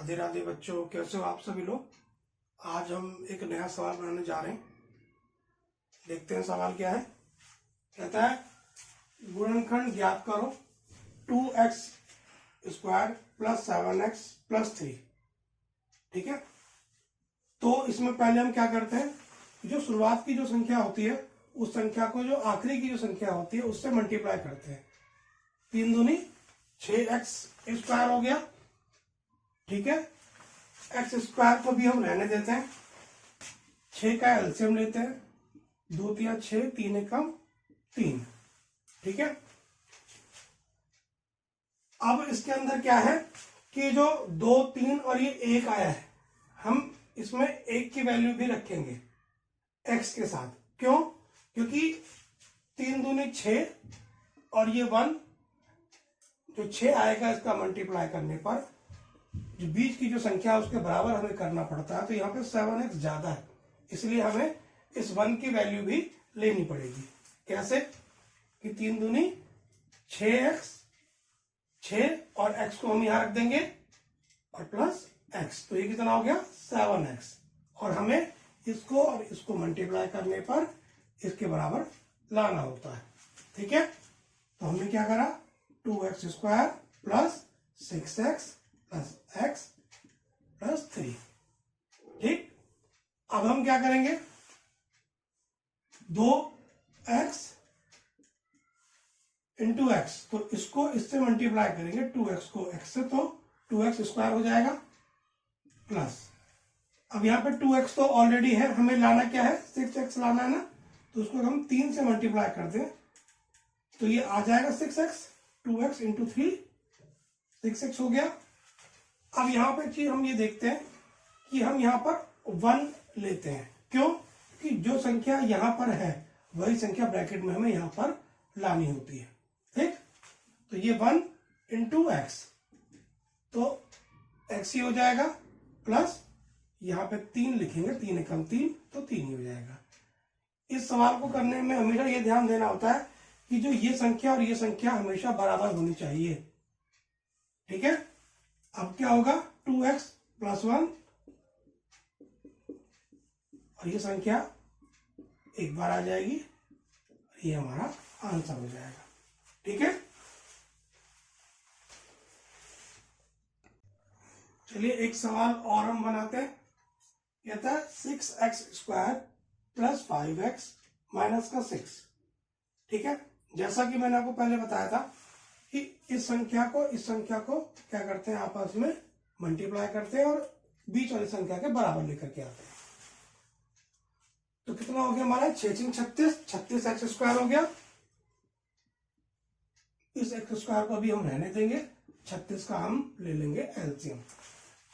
राधे राधे बच्चों, कैसे हो आप सभी लोग। आज हम एक नया सवाल बनाने जा रहे हैं। देखते हैं सवाल क्या है। कहता है गुणनखंड ज्ञात करो 2x² + 7x + 3। ठीक है, तो इसमें पहले हम क्या करते हैं, जो शुरुआत की जो संख्या होती है उस संख्या को जो आखिरी की जो संख्या होती है उससे मल्टीप्लाई करते हैं। 3 दूनी 6x² हो गया। ठीक है, x² को भी हम रहने देते हैं। 6 का एलसीएम लेते हैं, 2 3 6, 3 एकम 3। ठीक है, अब इसके अंदर क्या है कि जो 2 3 और ये 1 आया है, हम इसमें 1 की वैल्यू भी रखेंगे x के साथ। क्यों? क्योंकि 3 दूनी 6 और ये 1, जो 6 आएगा इसका मल्टीप्लाई करने पर जो बीच की जो संख्या उसके बराबर हमें करना पड़ता है, तो यहाँ पे 7x ज्यादा है, इसलिए हमें इस 1 की वैल्यू भी लेनी पड़ेगी। कैसे कि 3 दूनी 6x, 6 और x को हम यहां रख देंगे और प्लस x, तो ये कितना हो गया 7x, और हमें इसको और इसको मल्टीप्लाई करने पर इसके बराबर लाना होता है। ठीक है, तो हमने क्या करा 2x² + 6x + x + 3। ठीक, अब हम क्या करेंगे, 2x × x, तो इसको इससे मल्टीप्लाई करेंगे, 2x को x से, तो 2x² हो जाएगा प्लस, अब यहाँ पे 2x तो ऑलरेडी है, हमें लाना क्या है 6x लाना है ना, तो उसको हम 3 से मल्टीप्लाई कर दें तो ये आ जाएगा 6x, 2x × 3 6x हो गया। अब यहाँ पे चीज हम ये देखते हैं कि हम यहाँ पर 1 लेते हैं। क्यों? कि जो संख्या यहाँ पर है वही संख्या ब्रैकेट में हमें यहाँ पर लानी होती है। ठीक, तो ये 1 × x, तो x ही हो जाएगा, प्लस यहाँ पे 3 लिखेंगे, 3 एकम 3, तो 3 ही हो जाएगा। इस सवाल को करने में हमेशा ये ध्यान देना होता है कि जो ये संख्या और ये संख्या हमेशा बराबर होनी चाहिए। ठीक है, अब क्या होगा 2x + 1, और ये संख्या एक बार आ जाएगी, ये हमारा आंसर हो जाएगा। ठीक है, चलिए एक सवाल और हम बनाते हैं। कहता है 6x² + 5x - 6। ठीक है, जैसा कि मैंने आपको पहले बताया था कि इस संख्या को क्या करते हैं, आपस में मल्टीप्लाई करते हैं और बीच वाली संख्या के बराबर लेकर के आते हैं। तो कितना हो गया हमारा 6 × 36, 36x² हो गया। इस x² को भी हम रहने देंगे, 36 का हम ले लेंगे एलसीएम।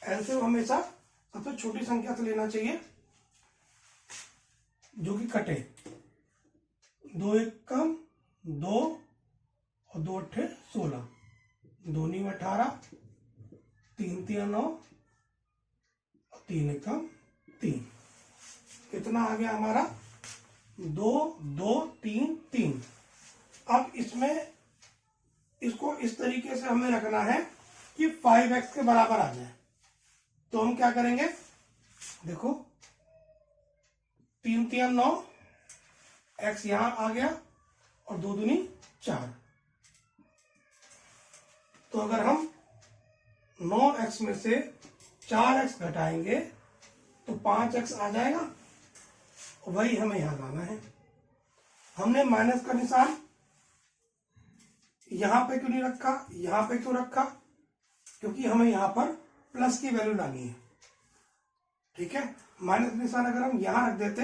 एलसीएम हमेशा सबसे छोटी संख्या से लेना चाहिए जो कि कटे। 2 एकम 2 और 2 अट्ठे 16, 2 × 18, 3 × 9 और 3 एकम 3। कितना आ गया हमारा 2 2 3 3। अब इसमें इसको इस तरीके से हमें रखना है कि 5x के बराबर आ जाए। तो हम क्या करेंगे, देखो 3 3 9, x यहां आ गया और 2 दूनी 4, तो अगर हम 9x में से 4x घटाएंगे तो 5x आ जाएगा, वही हमें यहां लाना है। हमने माइनस का निशान यहां पे क्यों नहीं रखा, यहां पे क्यों रखा, क्योंकि हमें यहां पर प्लस की वैल्यू लानी है। ठीक है, माइनस का निशान अगर हम यहां रख देते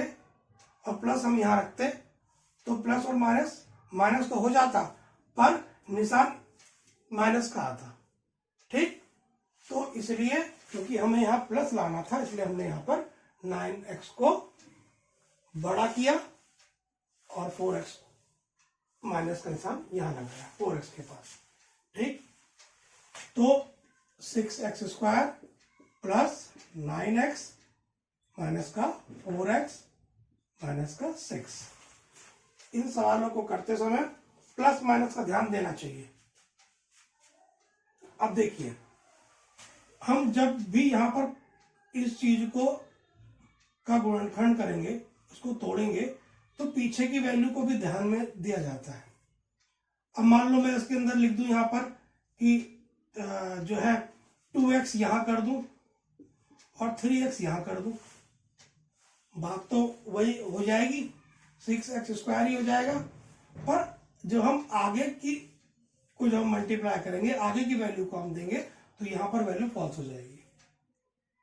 और प्लस हम यहां रखते तो प्लस और माइनस तो हो जाता, पर निशान माइनस का आता। ठीक, तो इसलिए क्योंकि हमें यहां प्लस लाना था, इसलिए हमने यहां पर 9x को बड़ा किया और 4x माइनस का निशान यहां लगाया 4x के पास। ठीक, तो 6x² + 9x - 4x - 6। इन सवालों को करते समय प्लस माइनस का ध्यान देना चाहिए। अब देखिए हम जब भी यहाँ पर इस चीज को का गुणनखंड करेंगे, उसको तोड़ेंगे, तो पीछे की वैल्यू को भी ध्यान में दिया जाता है। अब मान लो मैं इसके अंदर लिख दूं यहाँ पर कि जो है 2x यहां कर दूं और 3x यहां कर दूं, बात तो वही हो जाएगी, 6x² ही हो जाएगा। पर जब हम आगे की को जब मल्टीप्लाई करेंगे, आगे की वैल्यू को हम देंगे, तो यहां पर वैल्यू फॉल्स हो जाएगी।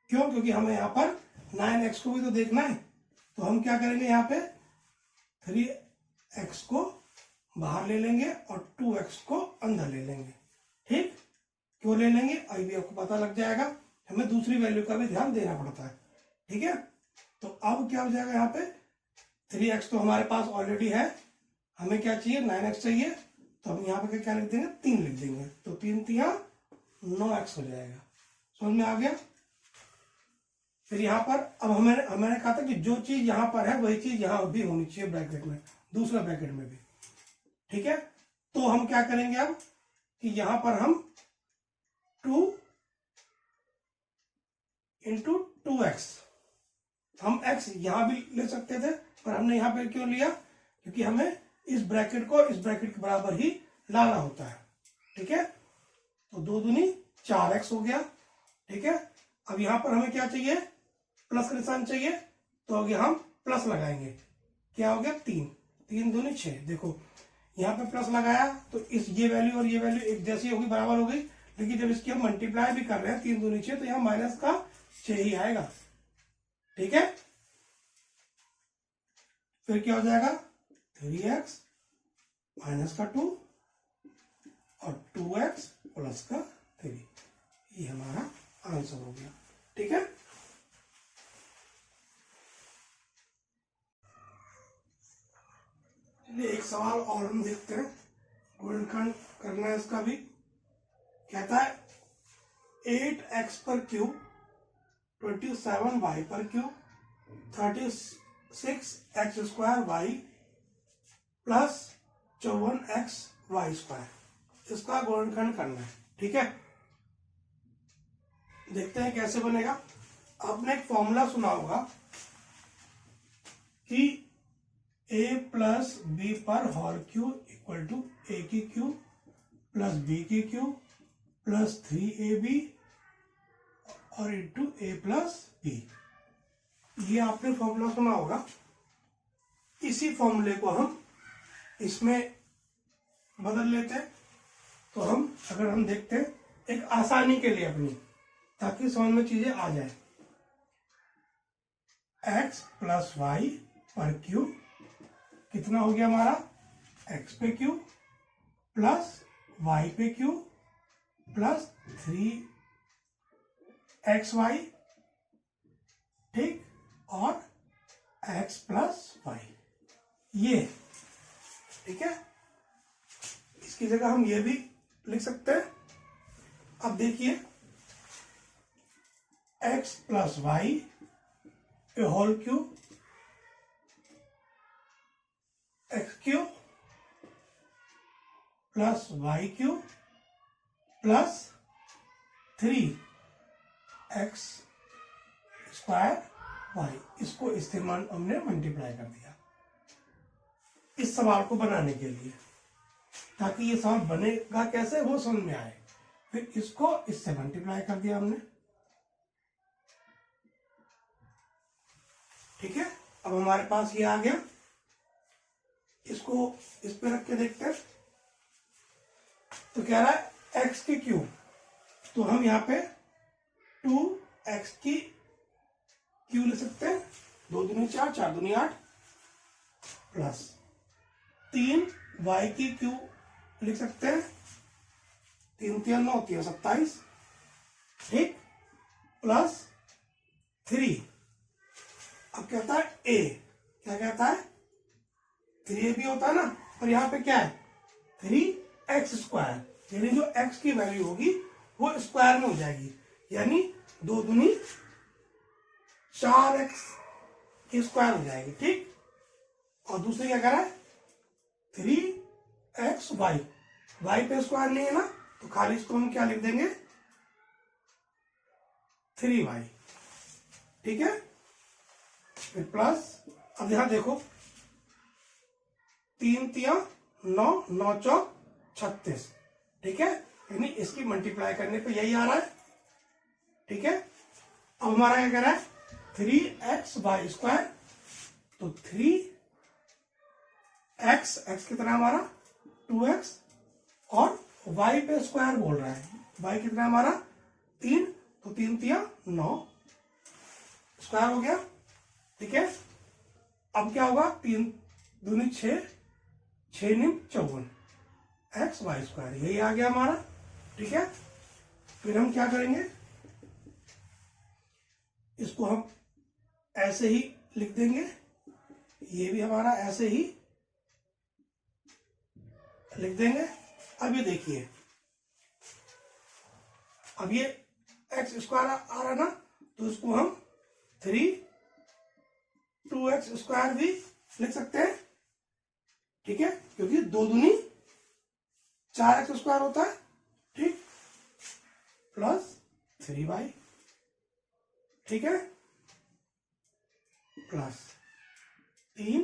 क्यों? क्योंकि हमें यहाँ पर 9x को भी तो देखना है। तो हम क्या करेंगे, यहाँ पे 3x को बाहर ले लेंगे और 2x को अंदर ले लेंगे। ठीक, क्यों ले लेंगे अभी आपको पता लग जाएगा, हमें दूसरी वैल्यू का भी ध्यान देना पड़ता है। ठीक है, तो अब क्या हो जाएगा, यहाँ पे 3x तो हमारे पास ऑलरेडी है, हमें क्या चाहिए 9x चाहिए, तो हम यहाँ पे क्या लिख देंगे 3 लिख देंगे, तो 3 3 9x हो जाएगा। समझ में आ गया। फिर यहाँ पर अब हमने कहा था कि जो चीज यहाँ पर है वही चीज यहाँ भी होनी चाहिए ब्रैकेट में, दूसरा ब्रैकेट में भी। ठीक है, तो हम क्या करेंगे अब कि यहां पर हम 2 × 2x, हम x यहां भी ले सकते थे, पर हमने यहां पर क्यों लिया, क्योंकि हमें इस ब्रैकेट को इस ब्रैकेट के बराबर ही लाना होता है। ठीक है, तो 2 दूनी 4x हो गया। ठीक है, अब यहां पर हमें क्या चाहिए, प्लस का निशान चाहिए, तो आगे हम प्लस लगाएंगे, क्या हो गया 3 3 दूनी 6। देखो यहाँ पे प्लस लगाया तो इस ये वैल्यू और ये वैल्यू एक जैसी होगी, बराबर हो गई, लेकिन जब इसकी हम मल्टीप्लाई भी कर रहे हैं 3 दूनी 6, तो यहाँ माइनस का 6 ही आएगा। ठीक है, फिर क्या हो जाएगा 3x माइनस का 2 और 2x प्लस का 3, ये हमारा आंसर हो गया। ठीक है, एक सवाल और हम देखते हैं, गुणनखंड करना है इसका भी। कहता है 8x पर क्यूब 27y पर cube 36x² y plus 54x² इसका गुणनखंड करना है। ठीक है, देखते हैं कैसे बनेगा। आपने एक फॉर्मूला सुना होगा कि a प्लस बी पर whole cube equal to a की क्यूब प्लस b की क्यूब प्लस 3ab और इंटू a प्लस b, ये आपने फॉर्मूला सुना होगा। इसी फॉर्मूले को हम इसमें बदल लेते हैं। तो अगर हम देखते हैं एक आसानी के लिए अपनी, ताकि समझ में चीजें आ जाए, x प्लस वाई पर क्यूब कितना हो गया हमारा, x पे क्यूब प्लस y पे क्यूब प्लस 3xy, ठीक, और x प्लस वाई, ये। ठीक है, इसकी जगह हम ये भी लिख सकते हैं। अब देखिए x प्लस वाई पे whole cube X cube plus Y cube plus 3x² Y, इसको इस्तेमाल हमने मल्टीप्लाई कर दिया इस सवाल को बनाने के लिए, ताकि ये सवाल बनेगा कैसे वो समझ में आए। फिर इसको इससे मल्टीप्लाई कर दिया हमने। ठीक है, अब हमारे पास ये आ गया। इसको इस पे रख के देखते हैं। तो कह रहा है x की क्यूब, तो हम यहाँ पे 2x की क्यूब ले सकते हैं, 2 दूनी 4 4 दूनी 8 प्लस 3y की क्यूब लिख सकते हैं, 3 3 9 3 27, ठीक, प्लस 3। अब कहता है a, क्या कहता है 3a भी होता है ना, और यहाँ पे क्या है 3x², यानी जो x की वैल्यू होगी वो स्क्वायर में हो जाएगी, यानी 2 दूनी 4x की स्क्वायर हो जाएगी। ठीक, और दूसरी क्या कह रहा है 3xy, y पे स्क्वायर नहीं है ना, तो खाली इसको हम क्या लिख देंगे 3y, ठीक है। फिर प्लस, अब यहां देखो 3 तिया 9, 9 चौक 36, ठीक है, यानी इसकी मल्टीप्लाई करने पे यही आ रहा है, ठीक है। अब हमारा क्या कह रहा है 3xy², तो 3x, x कितना हमारा 2x, और y पे स्क्वायर बोल रहा है, y कितना हमारा 3, तो 3 तिया 9 स्क्वायर हो गया, ठीक है। अब क्या होगा 3 दूनी 6, 6 नीम 54, xy², यही आ गया हमारा, ठीक है। फिर हम क्या करेंगे, इसको हम ऐसे ही लिख देंगे, ये भी हमारा ऐसे ही लिख देंगे। अब ये देखिए, अब ये x² आ रहा है ना, तो इसको हम 2x² भी लिख सकते हैं, ठीक है, क्योंकि 2 दूनी 4x² होता है, ठीक, प्लस 3y, ठीक है, प्लस 3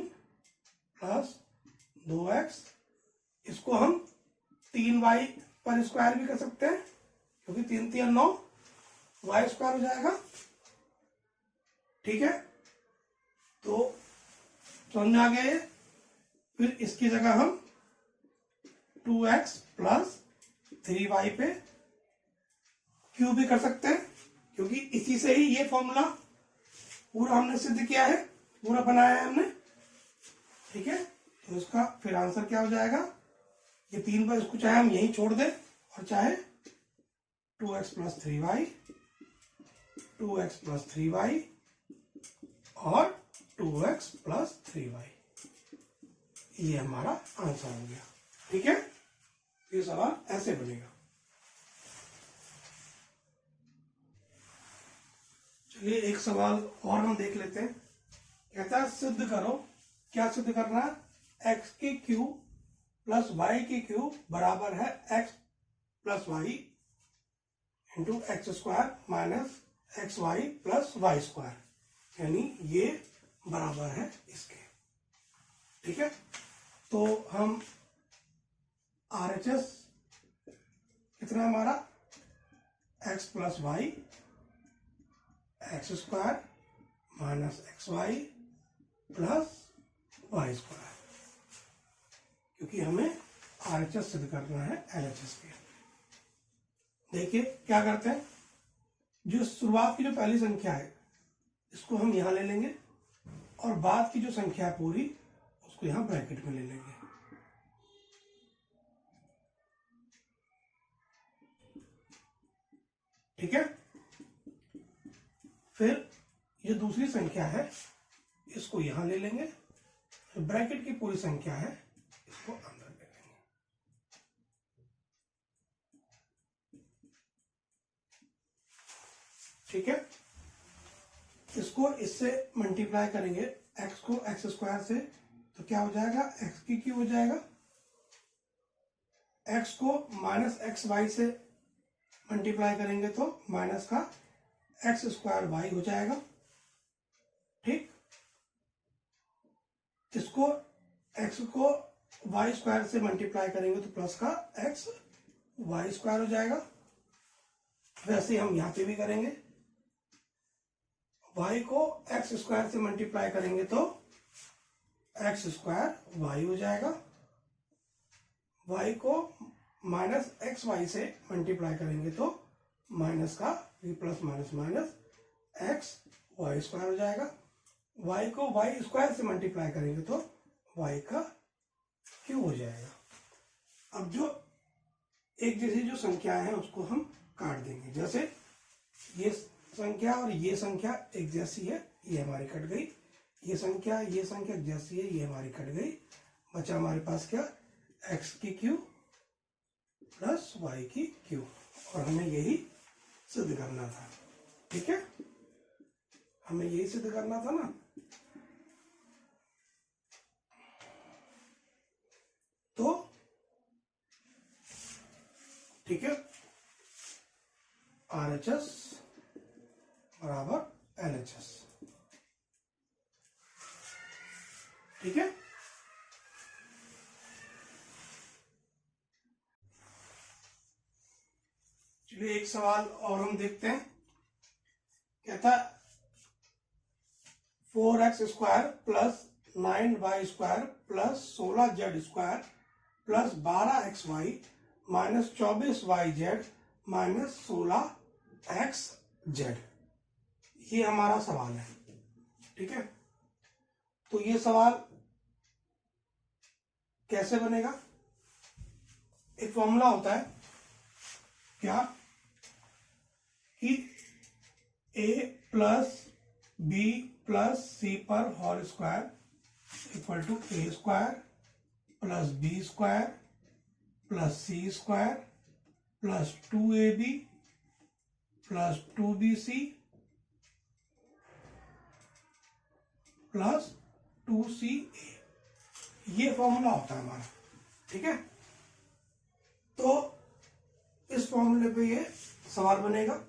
प्लस 2x, इसको हम 3y पर स्क्वायर भी कर सकते हैं, क्योंकि 3 3 9, y² हो जाएगा, ठीक है। तो समझ में आ गया ये। फिर इसकी जगह हम 2x प्लस 3y पे क्यूब भी कर सकते हैं, क्योंकि इसी से ही ये फॉर्मूला पूरा हमने सिद्ध किया है, पूरा बनाया है हमने, ठीक है। तो इसका फिर आंसर क्या हो जाएगा, ये 3 पर, इसको चाहे हम यहीं छोड़ दें और चाहे 2x plus 3y, 2x plus 3y और 2x प्लस 3y, ये हमारा आंसर हो गया, ठीक है। ये सवाल ऐसे बनेगा। चलिए एक सवाल और हम देख लेते हैं। कहता है सिद्ध करो, क्या सिद्ध करना है, x की क्यूब प्लस y की क्यूब बराबर है x plus Y into x² minus xy plus y², यानी ये बराबर है इसके, ठीक है। तो हम RHS कितना हमारा x plus Y x² minus xy plus y², क्योंकि हमें RHS सिद्ध करना है LHS के। देखिए क्या करते हैं, जो शुरुआत की जो पहली संख्या है इसको हम यहां ले लेंगे, और बाद की जो संख्या है पूरी उसको यहां ब्रैकेट में ले लेंगे, ठीक है। फिर ये दूसरी संख्या है इसको यहां ले लेंगे, ब्रैकेट की पूरी संख्या है इसको अंदर ले लेंगे, ठीक है। इसको इससे मल्टीप्लाई करेंगे, x को x² से, तो क्या हो जाएगा x की क्यूब हो जाएगा, x को माइनस xy से मल्टीप्लाई करेंगे तो माइनस का x² हो जाएगा, ठीक। इसको x को y² से मल्टीप्लाई करेंगे तो प्लस का xy² हो जाएगा। वैसे हम यहां पे भी करेंगे, y को x² से मल्टीप्लाई करेंगे तो x² हो जाएगा, y को माइनस xy से मल्टीप्लाई करेंगे तो माइनस का v plus minus minus xy² हो जाएगा, y को y² से मल्टीप्लाई करेंगे तो y का क्यूब हो जाएगा। अब जो एक जैसी जो संख्या है उसको हम काट देंगे, जैसे ये संख्या और ये संख्या एक जैसी है, ये हमारी कट गई, ये संख्या एक जैसी है, ये हमारी कट गई, बचा हमारे पास क्या x की क्यूब प्लस y की क्यूब, और हमें यही सिद्ध करना था, ठीक है, हमें यही सिद्ध करना था ना। तो ठीक है, RHS बराबर LHS। ठीक है, चलिए एक सवाल और हम देखते हैं। कहता 4x² plus 9y² plus 16z² plus 12xy minus 24yz minus 16xz, ये हमारा सवाल है। ठीक है, तो ये सवाल कैसे बनेगा? एक फॉर्मूला होता है क्या कि a plus b plus c पर whole square equal to a square plus b square plus c square plus 2ab plus 2bc plus 2ca, ये फॉर्मूला होता है हमारा। ठीक है, तो इस फॉर्मूले पे ये सवाल बनेगा।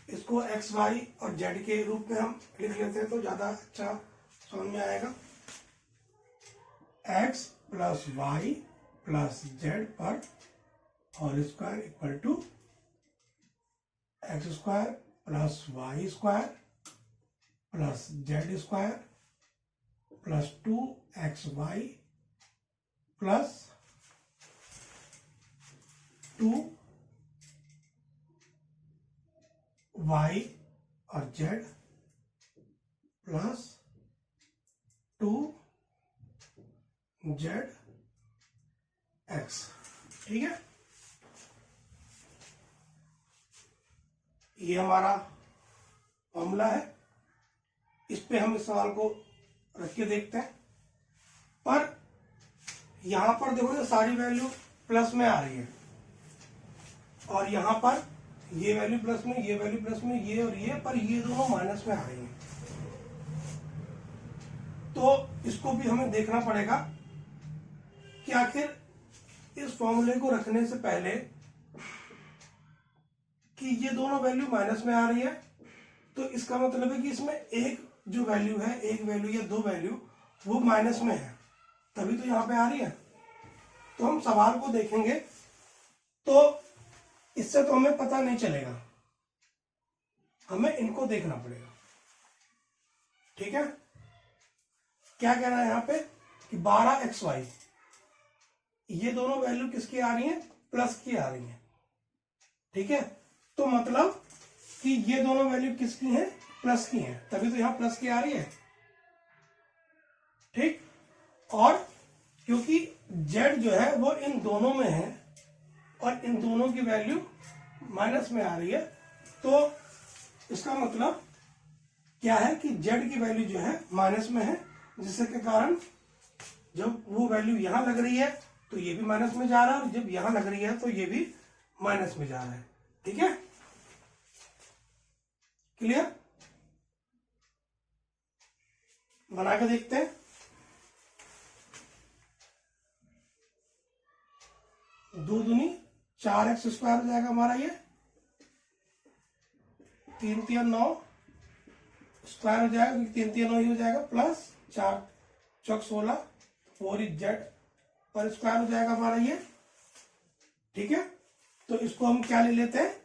इसको x, y और z के रूप में हम लिख लेते हैं तो ज्यादा अच्छा समझ में आएगा। x plus Y plus Z पर whole square equal to X square plus Y square plus Z square plus 2xy plus 2y और z प्लस 2zx। ठीक है, ये हमारा फॉर्मूला है। इस पे हम इस सवाल को रख के देखते हैं। पर यहां पर देखो ना, सारी वैल्यू प्लस में आ रही है और यहां पर ये वैल्यू प्लस में, ये वैल्यू प्लस में, ये और ये, पर ये दोनों माइनस में आ रही हैं। तो इसको भी हमें देखना पड़ेगा कि आखिर इस फॉर्मूले को रखने से पहले कि ये दोनों वैल्यू माइनस में आ रही है, तो इसका मतलब है कि इसमें एक जो वैल्यू है, एक वैल्यू या दो वैल्यू वो माइनस में है, तभी तो यहां पे आ रही है। तो हम सवाल को देखेंगे तो इससे तो हमें पता नहीं चलेगा, हमें इनको देखना पड़ेगा। ठीक है, क्या कह रहा है यहाँ पे कि 12xy, ये दोनों वैल्यू किसकी आ रही है? प्लस की आ रही है। ठीक है, तो मतलब कि ये दोनों वैल्यू किसकी हैं? प्लस की हैं, तभी तो यहां प्लस की आ रही है। ठीक, और क्योंकि z जो है वो इन दोनों में है और इन दोनों की वैल्यू माइनस में आ रही है, तो इसका मतलब क्या है कि z की वैल्यू जो है माइनस में है, जिसके कारण जब वो वैल्यू यहां लग रही है तो ये भी माइनस में जा रहा है और जब यहां लग रही है तो ये भी माइनस में जा रहा है। ठीक है, क्लियर? बना के देखते हैं। 2 दूनी 4x² हो जाएगा हमारा, ये 3 3 9 स्क्वायर हो जाएगा, 3 3 9 ही हो जाएगा, प्लस 4 चौक 16 4z पर स्क्वायर हो जाएगा हमारा ये। ठीक है, तो इसको हम क्या ले लेते हैं?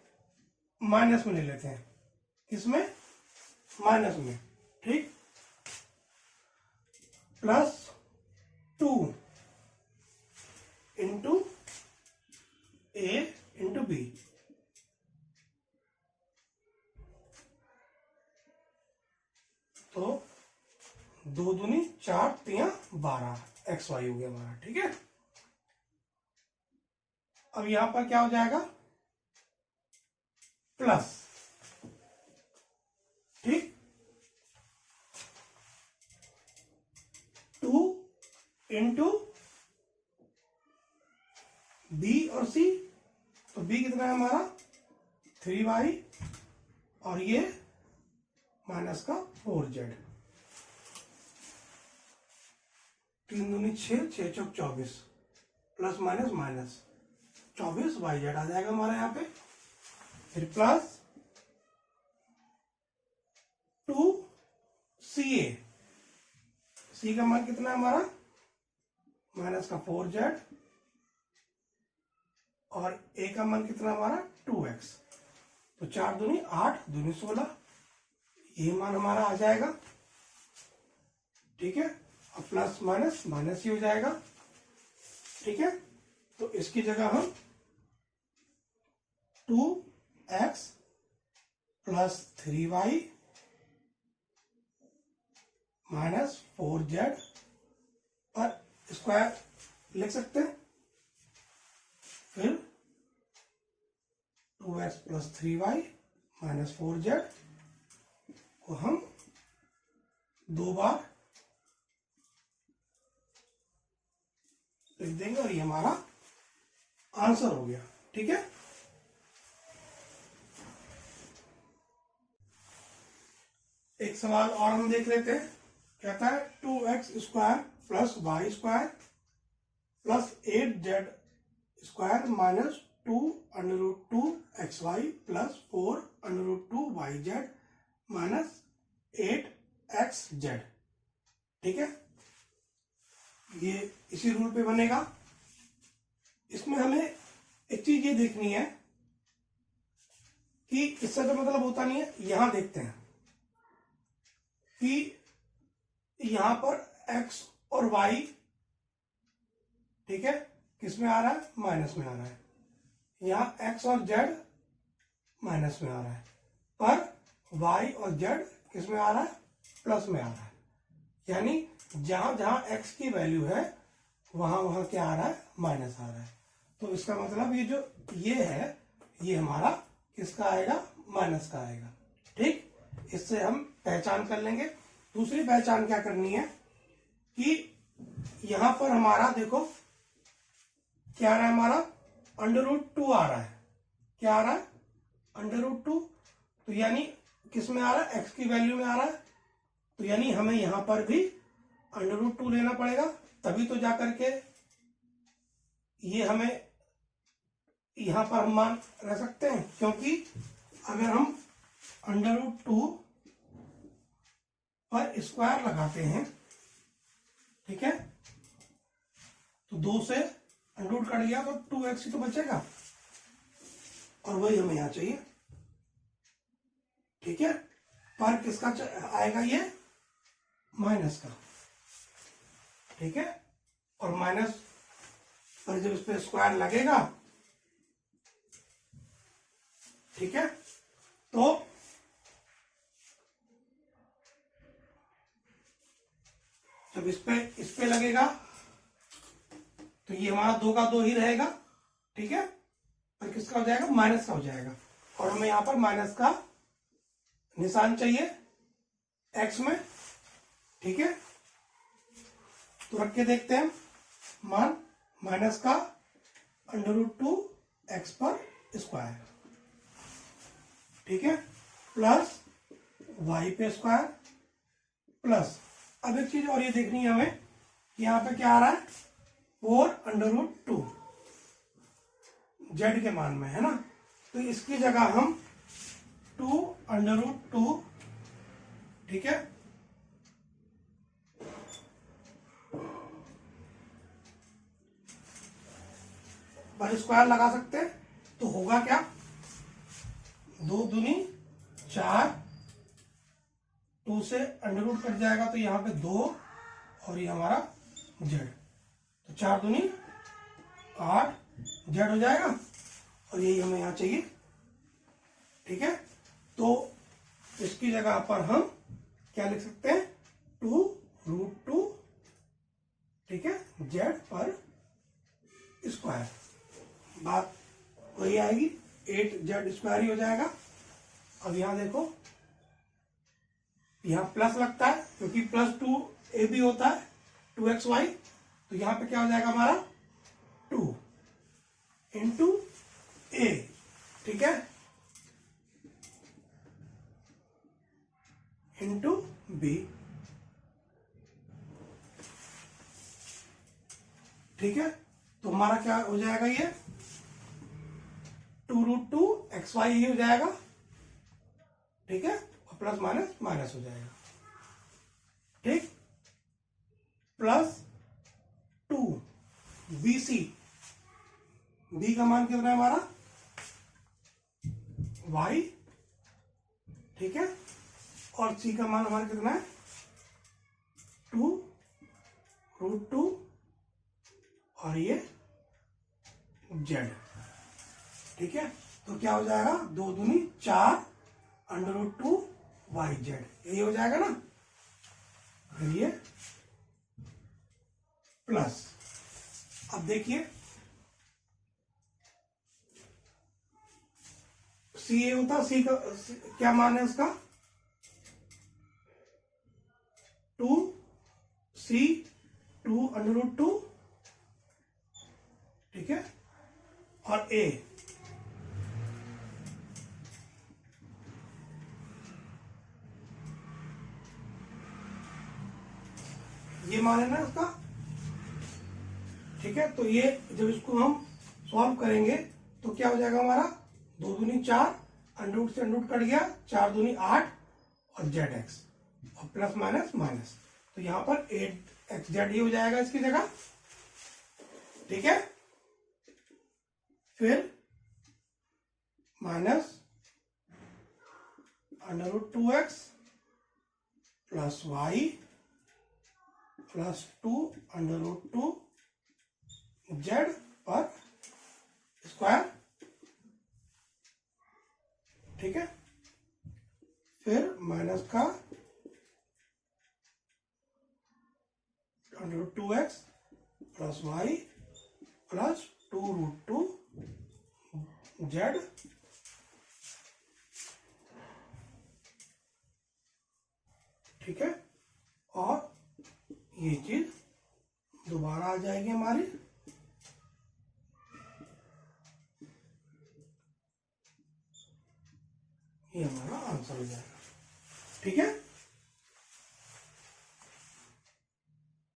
माइनस में ले लेते हैं। किसमें? माइनस में। ठीक, plus 2 into a into B, तो 2 दूनी 4 3 12 xy हो गया हमारा। ठीक है, अब यहां पर क्या हो जाएगा? प्लस। ठीक, 2 इंटू बी और सी, तो बी कितना है हमारा? 3y और ये माइनस का 4z, 3 दूनी 6 6 चौक 24 प्लस माइनस माइनस 24 yz आ जाएगा हमारा यहाँ पे। फिर प्लस टू सी ए, सी का मान कितना है हमारा माइनस का 4z और ए का मान कितना हमारा 2x। तो 4 दूनी 8 दूनी 16, ये मान हमारा आ जाएगा। ठीक है, और प्लस माइनस माइनस ही हो जाएगा। ठीक है, तो इसकी जगह हम 2x plus 3y minus 4z और स्क्वायर लिख सकते हैं। फिर 2x plus 3y minus 4z को हम 2 बार लिख देंगे और ये हमारा आंसर हो गया। ठीक है, एक सवाल और हम देख लेते हैं। कहता है 2x square plus Y square plus 8z square minus 2√2xy plus 4√2yz minus 8xz। ठीक है, ये इसी रूल पे बनेगा। इसमें हमें एक चीज ये देखनी है कि इससे तो मतलब होता नहीं है। यहां देखते हैं कि यहां पर x और y, ठीक है, किस में आ रहा है माइनस में आ रहा है। यहां x और z माइनस में आ रहा है, पर y और z किस में आ रहा है प्लस में आ रहा है। यानी जहां जहां x की वैल्यू है वहां वहां क्या आ रहा है माइनस आ रहा है। तो इसका मतलब ये जो ये है ये हमारा किसका आएगा माइनस का आएगा। ठीक, इससे हम पहचान कर लेंगे। दूसरी पहचान क्या करनी है कि यहां पर हमारा देखो क्या आ रहा है, हमारा √2 आ रहा है। क्या आ रहा है √2। तो यानी किस में आ रहा है x की वैल्यू में आ रहा है। तो यानी हमें यहां पर भी √2 लेना पड़ेगा, तभी तो जाकर के ये हमें यहां पर हम मान रह सकते हैं। क्योंकि अगर हम √2 पर स्क्वायर लगाते हैं, ठीक है, तो 2 से √ कट गया तो 2x ही तो बचेगा और वही हमें यहां चाहिए। ठीक है, पर किसका आएगा ये माइनस का। ठीक है, और माइनस पर जब इस पे स्क्वायर लगेगा, ठीक है, तो जब इस पे लगेगा तो ये हमारा 2 का 2 ही रहेगा। ठीक है, और किसका हो जाएगा माइनस का हो जाएगा। और हमें यहां पर माइनस का निशान चाहिए x में। ठीक है, तो रख के देखते हैं मान माइनस का √2 x पर स्क्वायर। ठीक है, प्लस y पे स्क्वायर प्लस, अब एक चीज और ये देखनी है हमें, यहां पे क्या आ रहा है 4√2 z के मान में है ना। तो इसकी जगह हम 2√2, ठीक है, पर स्क्वायर लगा सकते हैं। तो होगा क्या 2 दूनी 4, 2 से √ कट जाएगा तो यहाँ पे 2 और ये हमारा z, तो 4 दूनी 8 z हो जाएगा और यही हमें यहाँ चाहिए। ठीक है, तो इसकी जगह पर हम क्या लिख सकते हैं 2√2, ठीक है, z पर स्क्वायर। बात वही आएगी 8z स्क्वायर ही हो जाएगा। अब यहां देखो यहां प्लस लगता है क्योंकि +2a भी होता है 2xy, तो यहां पे क्या हो जाएगा हमारा 2 इंटू a, ठीक है, इंटू b। ठीक है, तो हमारा क्या हो जाएगा ये 2√2xy ही हो जाएगा। ठीक है, और प्लस माइनस माइनस हो जाएगा। ठीक, प्लस 2 BC, बी का मान कितना है हमारा y, ठीक है, और सी का मान हमारा कितना है 2√2 और ये z। ठीक है, तो क्या हो जाएगा 2 दूनी 4 √2 YZ, यही हो जाएगा ना। फिर ये प्लस, अब देखिए सी ए होता, सी का क्या मान है उसका 2 √2, ठीक है, और ए ये मान है ना उसका। ठीक है, तो ये जब इसको हम सॉल्व करेंगे तो क्या हो जाएगा हमारा 2 दूनी 4, अंडर से अंडर कट गया, 4 दूनी 8 और ZX और प्लस माइनस माइनस, तो यहां पर 8XZ ही हो जाएगा इसकी जगह। ठीक है, फिर minus √2x plus y plus 2 √2 Z पर स्क्वायर। ठीक है, फिर माइनस का √2x plus y plus 2√2 Z, ठीक है, और ये चीज दोबारा आ जाएगी हमारी। ये हमारा आंसर हो जाएगा। ठीक है।